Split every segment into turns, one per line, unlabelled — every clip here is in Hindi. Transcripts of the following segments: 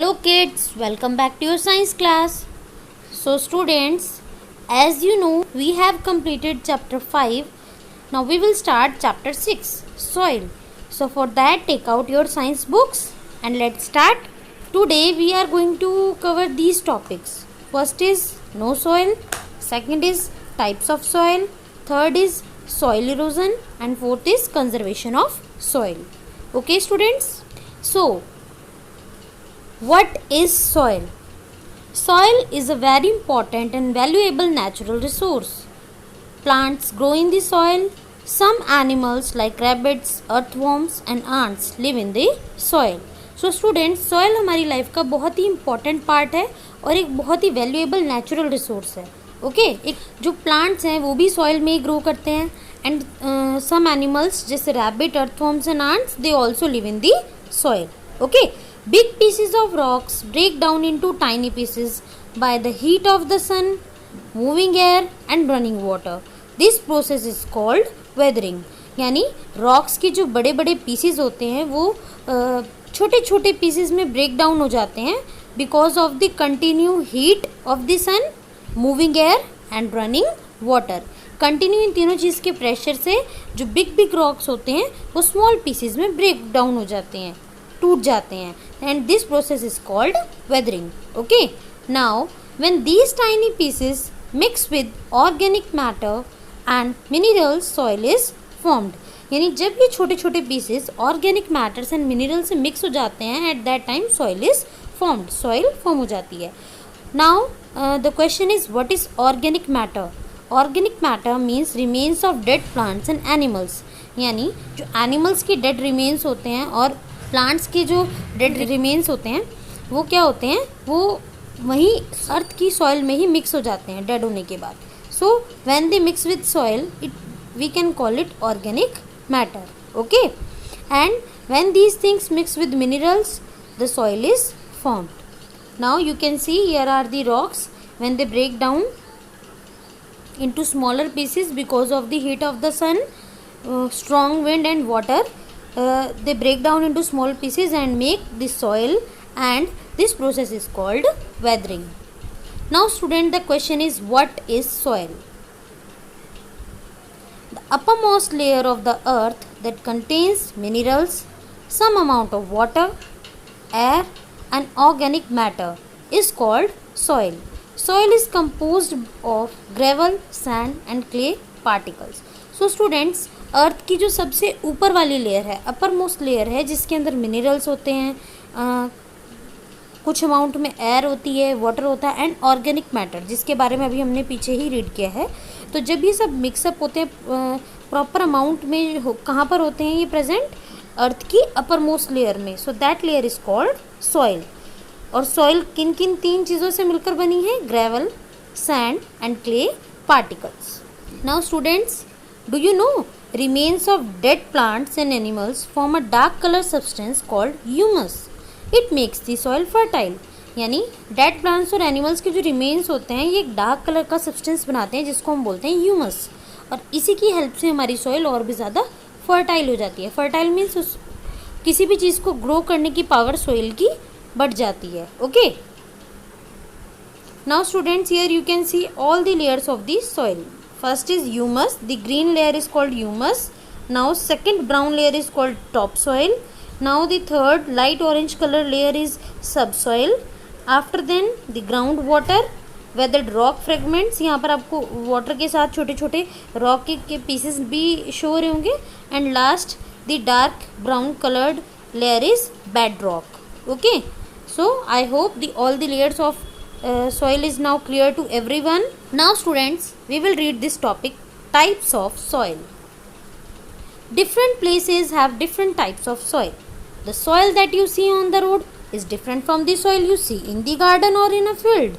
Hello kids, welcome back to your science class. So students, as you know, we have completed chapter 5. Now we will start chapter 6, soil. So for that, take out your science books and let's start. Today we are going to cover these topics. First is no soil, second is types of soil, third is soil erosion and fourth is conservation of soil. Okay students? So what is soil? Soil is a very important and valuable natural resource. Plants grow in the soil. Some animals like rabbits, earthworms and ants live in the soil. So students, soil हमारी लाइफ का बहुत ही इम्पॉर्टेंट पार्ट है और एक बहुत ही वैल्यूएबल नेचुरल रिसोर्स है. ओके एक जो प्लांट्स हैं वो भी सॉइल में ही ग्रो करते हैं एंड सम एनिमल्स जैसे rabbit, earthworms and ants they also live in the soil. Okay. Big pieces of rocks break down into tiny pieces by the heat of the sun, moving air and running water. This process is called weathering. यानी रॉक्स के जो बड़े बड़े पीसेस होते हैं वो छोटे छोटे पीसेस में ब्रेक डाउन हो जाते हैं because of the continue heat of the sun, moving air and running water. Continue इन तीनों चीज़ के प्रेशर से जो बिग बिग रॉक्स होते हैं वो स्मॉल पीसेस में ब्रेक डाउन हो जाते हैं, टूट जाते हैं. And this process is called weathering. Okay. Now, when these tiny pieces mix with organic matter and minerals, soil is formed. यानी जब ये छोटे छोटे pieces organic matters and mineral से मिक्स हो जाते हैं at that time soil is formed. Soil form हो जाती है. Now the question is what is organic matter? Organic matter means remains of dead plants and animals. यानी जो एनिमल्स के डेड रिमेन्स होते हैं और प्लांट्स के जो डेड रिमेन्स होते हैं वो क्या होते हैं, वो वहीं अर्थ की सॉइल में ही मिक्स हो जाते हैं डेड होने के बाद. So when they mix with soil it we can call it organic matter. Okay. And when these things mix with minerals the soil is formed. Now you can see here are the rocks. When they break down into smaller pieces because of the heat of the sun, strong wind and water, they break down into small pieces and make the soil, and this process is called weathering. Now student, the question is what is soil? The uppermost layer of the earth that contains minerals, some amount of water, air and organic matter is called soil. Soil is composed of gravel, sand and clay particles. So students, अर्थ की जो सबसे ऊपर वाली लेयर है, अपर मोस्ट लेयर है, जिसके अंदर मिनरल्स होते हैं, कुछ अमाउंट में एयर होती है, वाटर होता है एंड ऑर्गेनिक मैटर, जिसके बारे में अभी हमने पीछे ही रीड किया है. तो जब ये सब मिक्सअप होते हैं प्रॉपर अमाउंट में कहाँ पर होते हैं ये प्रेजेंट? अर्थ की अपर मोस्ट लेयर में. So that layer is called soil. और सॉइल किन किन तीन चीज़ों से मिलकर बनी है? Gravel, sand and clay particles. Now students, do you know remains of dead plants and animals form a dark color substance called humus. It makes the soil fertile. यानी डेड प्लांट्स और एनिमल्स के जो रिमेन्स होते हैं ये एक डार्क कलर का सब्सटेंस बनाते हैं जिसको हम बोलते हैं ह्यूमस. और इसी की हेल्प से हमारी सॉइल और भी ज़्यादा फर्टाइल हो जाती है. फर्टाइल मीन्स किसी भी चीज़ को ग्रो करने की पावर सॉइल की बढ़ जाती है. Okay. Now students, here you can see all the layers of the soil. First is humus. The green layer is called humus. Now second brown layer is called topsoil. Now the third light orange color layer is subsoil. After then the groundwater, weathered rock fragments. यहाँ पर आपको वाटर के साथ छोटे छोटे रॉक के पीसेस भी शो हो रहे होंगे. And last the dark brown colored layer is bedrock. Okay. So I hope all the layers of soil is now clear to everyone. Now students, we will read this topic, types of soil. Different places have different types of soil. The soil that you see on the road is different from the soil you see in the garden or in a field.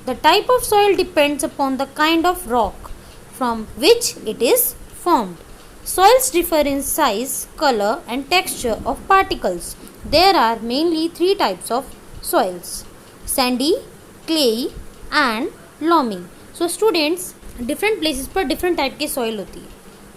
The type of soil depends upon the kind of rock from which it is formed. Soils differ in size, color and texture of particles. There are mainly three types of soils: sandy, clayey and loamy. So students, different places पर डिफरेंट टाइप की सॉइल होती है.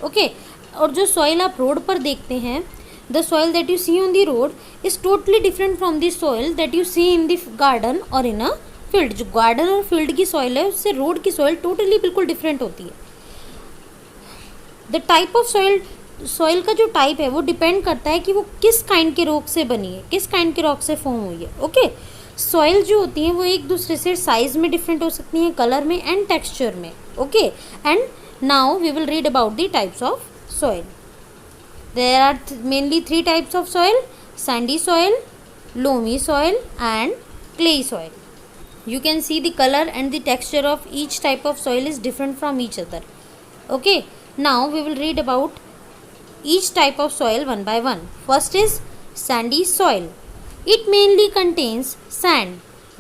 ओके. और जो सॉइल आप रोड पर देखते हैं the soil that you see on the road is totally different from the soil that you see in the garden or in a field. जो garden और field की soil है उससे road की soil totally बिल्कुल different होती है. The type of soil का जो टाइप है वो डिपेंड करता है कि वो किस काइंड के रॉक से बनी है, किस काइंड के रॉक से फॉर्म हुई है. ओके, सॉइल जो होती हैं वो एक दूसरे से साइज में डिफरेंट हो सकती हैं, कलर में एंड टेक्सचर में. Okay, and now we will read about the types of soil. There are mainly 3 types of soil: sandy soil, loamy soil and clayey soil. You can see the color and the texture of each type of soil is different from each other. Okay, now we will read about each type of soil one by one. First is sandy soil. It mainly contains sand,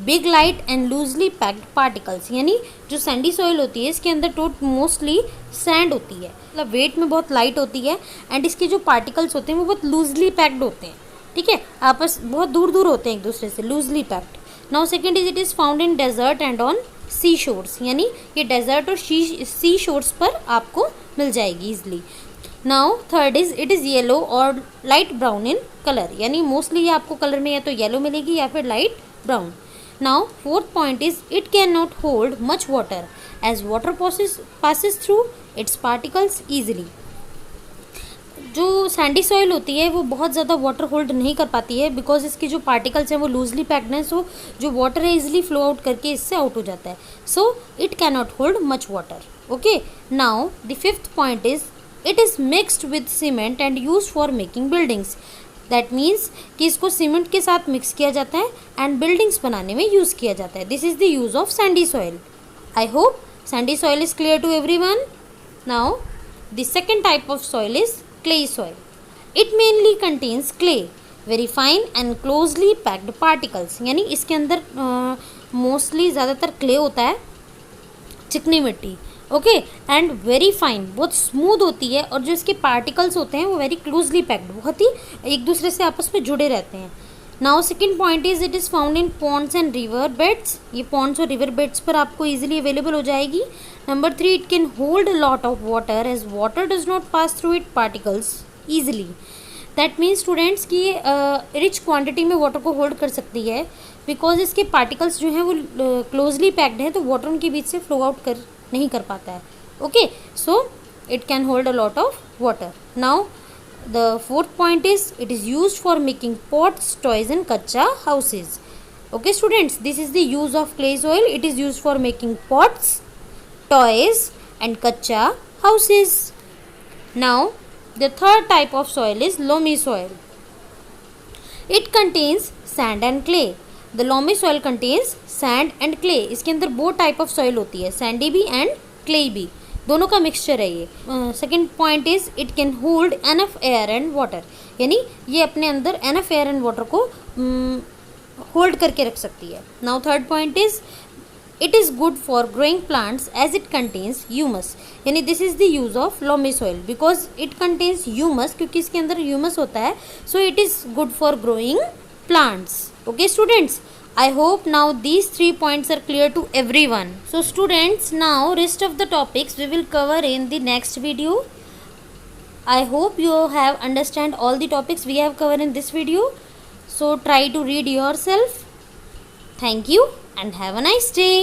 big light and loosely packed particles. यानी जो सैंडी सॉइल होती है इसके अंदर मोस्टली सैंड होती है, मतलब वेट में बहुत लाइट होती है एंड इसके जो पार्टिकल्स होते हैं वो बहुत लूजली पैक्ड होते हैं. ठीक है, आपस बहुत दूर दूर होते हैं एक दूसरे से, loosely packed. Now second is it is found in desert and on sea shores. यानी ये डेजर्ट और सी शोर्स पर आपको मिल जाएगी easily. Now third is it is yellow और लाइट ब्राउन इन कलर. यानी मोस्टली ये आपको कलर में या तो येलो मिलेगी या फिर light brown. Now fourth point is it can not hold much water as water passes through its particles easily. जो सैंडी सॉइल होती है वो बहुत ज़्यादा वाटर होल्ड नहीं कर पाती है बिकॉज इसके जो पार्टिकल्स हैं वो लूजली पैक्ड हैं. सो जो वाटर है इजिली फ्लो आउट करके इससे आउट हो जाता है. So it can not hold much water. Okay, now the fifth point is it is mixed with cement and use for making buildings. That means कि इसको सीमेंट के साथ मिक्स किया जाता है एंड बिल्डिंग्स बनाने में यूज़ किया जाता है. This is the use of sandy soil. I hope sandy soil is clear to everyone. Now the second type of soil is clay soil. It mainly contains clay, very fine and closely packed particles. यानी इसके अंदर मोस्टली ज़्यादातर क्ले होता है, चिकनी मिट्टी. ओके, एंड वेरी फाइन, बहुत स्मूथ होती है और जो इसके पार्टिकल्स होते हैं वो वेरी क्लोजली पैक्ड, बहुत ही एक दूसरे से आपस में जुड़े रहते हैं. Now second point is it is found in ponds and river beds. ये पॉन्ड्स और रिवर बेड्स पर आपको ईजिली अवेलेबल हो जाएगी. Number 3, it can hold a lot of water as water does not pass through it particles easily. That means students कि रिच क्वांटिटी में वाटर को होल्ड कर सकती है बिकॉज इसके पार्टिकल्स जो हैं वो क्लोजली पैक्ड हैं, तो वाटर उनके बीच से फ्लो आउट नहीं कर पाता है. Okay, so it can hold a lot of water. Now the fourth point is it is used for making pots, toys and kacha houses. Okay students, this is the use of clay soil. It is used for making pots, toys and kacha houses. Now the third type of soil is loamy soil. It contains sand and clay. The loamy soil contains sand and clay. इसके अंदर both type of soil होती है, sandy भी and clay भी, दोनों का मिक्सचर है ये. Second point is it can hold enough air and water. यानी ये अपने अंदर एनफ एयर एंड वाटर को होल्ड करके रख सकती है. Now third point is it is good for growing plants as it contains humus. यानी this is the use of loamy soil because it contains humus, क्योंकि इसके अंदर ह्यूमस होता है. So it is good for growing plants. Okay students, I hope now these 3 points are clear to everyone. So students, now rest of the topics we will cover in the next video. I hope you have understand all the topics we have covered in this video. So try to read yourself. Thank you and have a nice day.